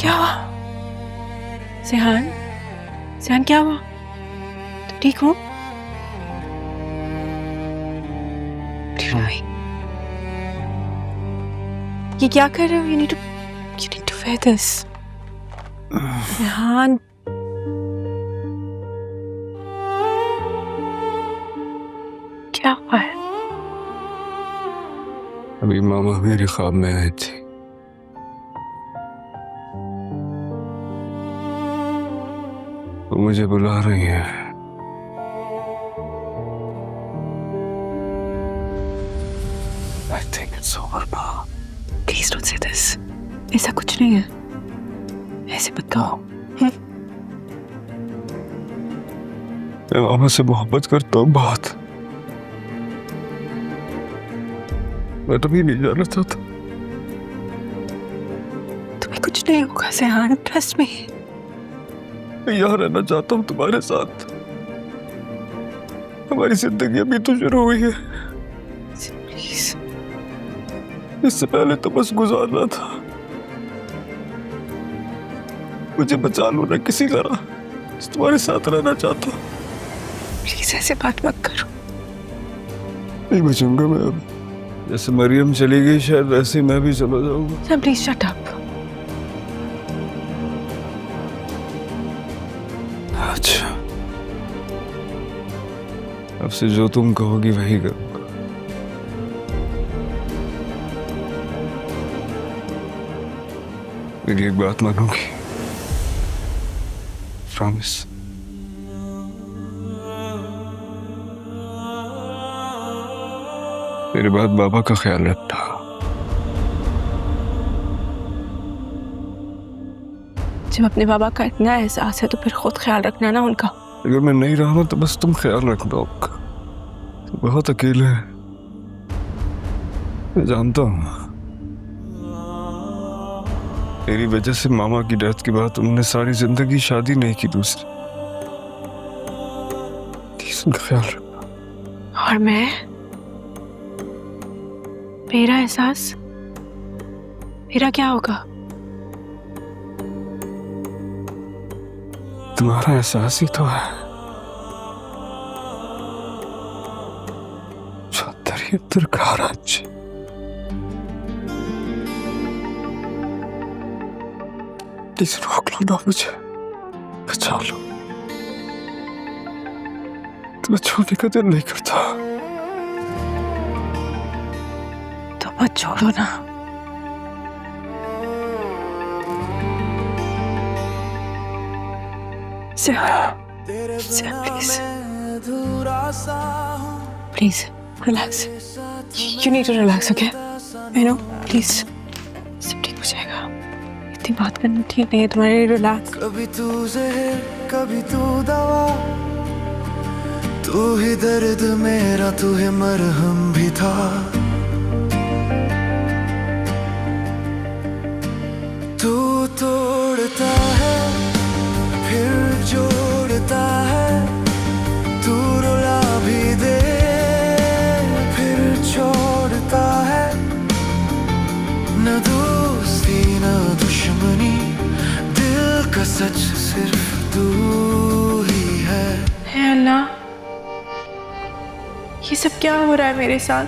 क्या हुआ? सेहान, सेहान क्या हुआ? तुम ठीक हो? ये क्या कर रहे हो? You need to wear this. सेहान, क्या हुआ है? अभी मामा मेरे ख्वाब में आई थी। वो मुझे बुला रही है। I think it's over now. Please don't say this. ऐसा कुछ नहीं है, ऐसे मत कहो। मैं मामा से मोहब्बत करता हूँ बहुत। मैं तभी नहीं जाना चाहता। तुम्हें कुछ नहीं होगा सेहान, ट्रस्ट मी। मैं यहाँ रहना चाहता हूँ तुम्हारे साथ। हमारी जिंदगी अभी तो शुरू हुई है। प्लीज। इससे पहले तो बस गुजारना था। मुझे बचा लो ना किसी तरह। तुम्हारे साथ रहना चाहता हूँ। प्लीज ऐसे बात मत करो। नहीं बचूंगा मैं अब। जैसे मरियम चली गई शायद वैसे ही मैं भी चला जाऊंगा। Sir please shut up. अच्छा, अब से जो तुम कहोगी वही करूंगा। मेरी एक बात मानोगी? प्रॉमिस? मेरे बाद बाबा का ख्याल रखना। जब अपने बाबा का इतना एहसास है तो फिर खुद ख्याल रखना ना उनका। अगर मैं नहीं रहा तो बस तुम ख्याल रखना उनका। तुम बहुत अकेले हैं, मैं जानता हूँ। मेरी वजह से मामा की डेथ के बाद उन्होंने सारी जिंदगी शादी नहीं की दूसरी। प्लीज उनका ख्याल रखना। और मैं, मेरा एहसास, मेरा क्या होगा? तुम्हारा एहसास ही तो है जो अंदर ही अंदर खाराज। प्लीज रोक लो ना मुझे, बचा लो। तुम्हें छोड़ने का दिल नहीं करता। तो मत छोड़ो ना। Please, relax. You need to relax, okay? I know, please. सब ठीक हो जाएगा। इतनी बात करना ठीक नहीं है तुम्हारे लिए। रिलैक्स। कभी तू जहर, कभी तू दवा, तू ही दर्द मेरा, तू ही मरहम भी था। तू तोड़ता है फिर जोड़ता है, तू रुला भी दे फिर छोड़ता है। न दोस्ती न दुश्मनी, दिल का सच सिर्फ तू ही है। हे अल्लाह, ये सब क्या हो रहा है मेरे साथ?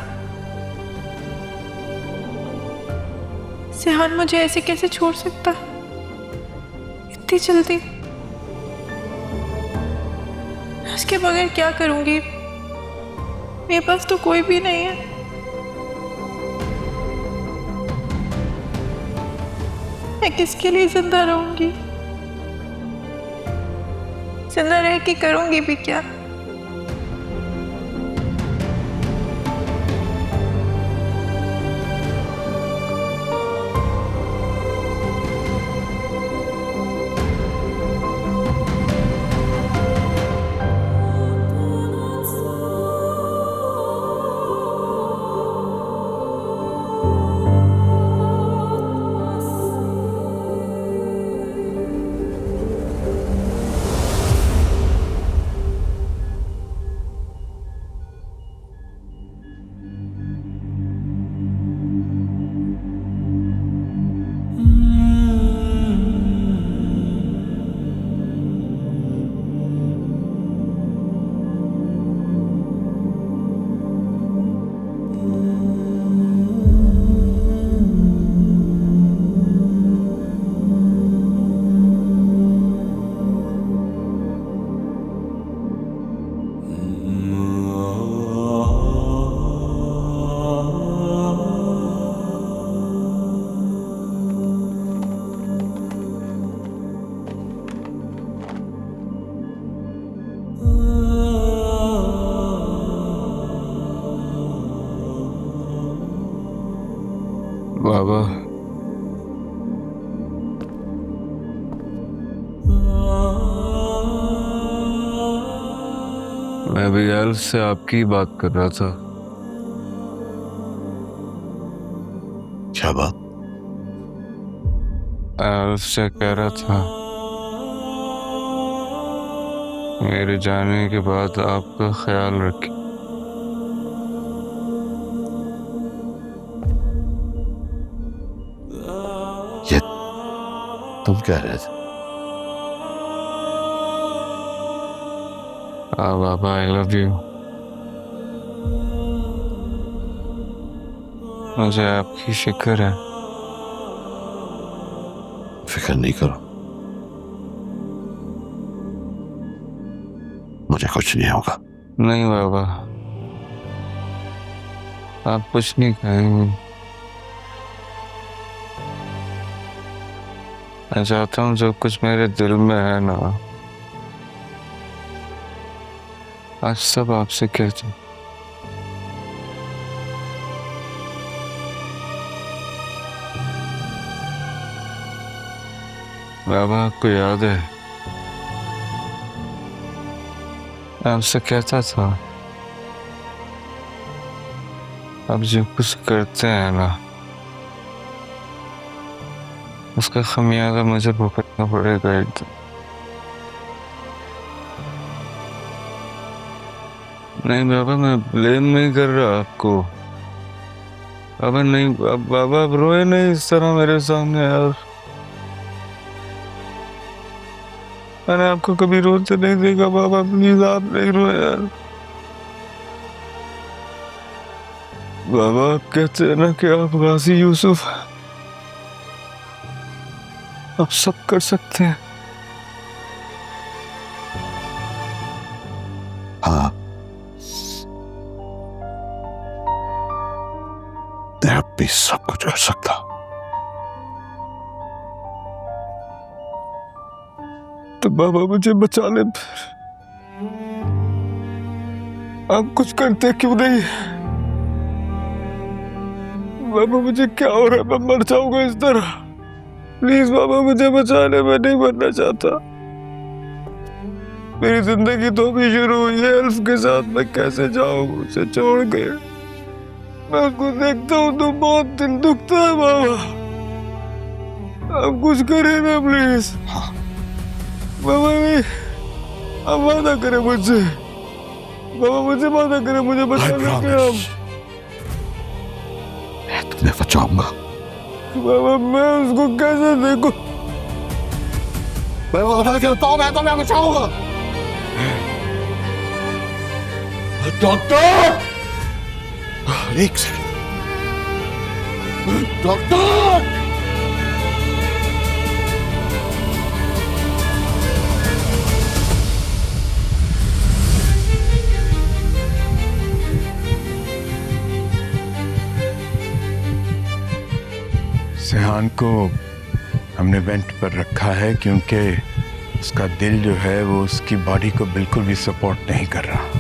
सेहान मुझे ऐसे कैसे छोड़ सकता इतनी जल्दी? उसके बगैर क्या करूंगी? मेरे पास तो कोई भी नहीं है। मैं किसके लिए जिंदा रहूंगी? जिंदा रह के करूंगी भी क्या? मैं अबिगैल से आपकी बात कर रहा था। क्या बात? मैं उससे कह रहा था मेरे जाने के बाद आपका ख्याल रखिए। ये तुम कह रहे थे? बाबा आई लव यू। मुझे आपकी फिक्र है। फिक्र नहीं करो, मुझे कुछ नहीं होगा। नहीं बाबा, आप कुछ नहीं कहेंगे। मैं चाहता हूँ जो कुछ मेरे दिल में है ना, आज सब आपसे कह दूं। बाबा आपको याद है मैं आपसे कहता था आप जो कुछ करते हैं ना उसका खमियाजा मुझे भुगतना पड़ेगा एक दिन। नहीं बाबा, मैं ब्लेम नहीं कर रहा आपको। बाबा नहीं, बाबा आप रोए नहीं इस तरह मेरे सामने यार। मैंने आपको कभी रोते नहीं देखा बाबा, प्लीज आप नहीं रोए यार। बाबा आप कहते हैं ना कि आप गाजी यूसुफ, आप सब कर सकते हैं। हाँ, मैं अब भी सब कुछ कर सकता हूं। तो बाबा मुझे बचा ले, आप कुछ करते क्यों नहीं? बाबा मुझे क्या हो रहा है, मैं मर जाऊंगा इस तरह। प्लीज बाबा मुझे बचा ले, मैं नहीं मरना चाहता। मेरी जिंदगी तो अभी शुरू हुई है एल्फ के साथ, मैं कैसे जाऊं उसे छोड़ के? मैं उसको देखता हूँ तो बहुत दिल दुखता है बाबा। आप कुछ करें ना प्लीज। बाबा नहीं, आप वादा करें मुझसे। बाबा मुझे वादा करें, मुझे बचा लेंगे आप। मैं तुम्हें बचाऊंगा। बाबा मैं उसको कैसे देखूं? मैं वादा करता हूं, मैं तुम्हें बचाऊंगा। डॉक्टर, एक सेकंड। डॉक्टर, सेहान को हमने वेंट पर रखा है क्योंकि उसका दिल जो है वो उसकी बॉडी को बिल्कुल भी सपोर्ट नहीं कर रहा।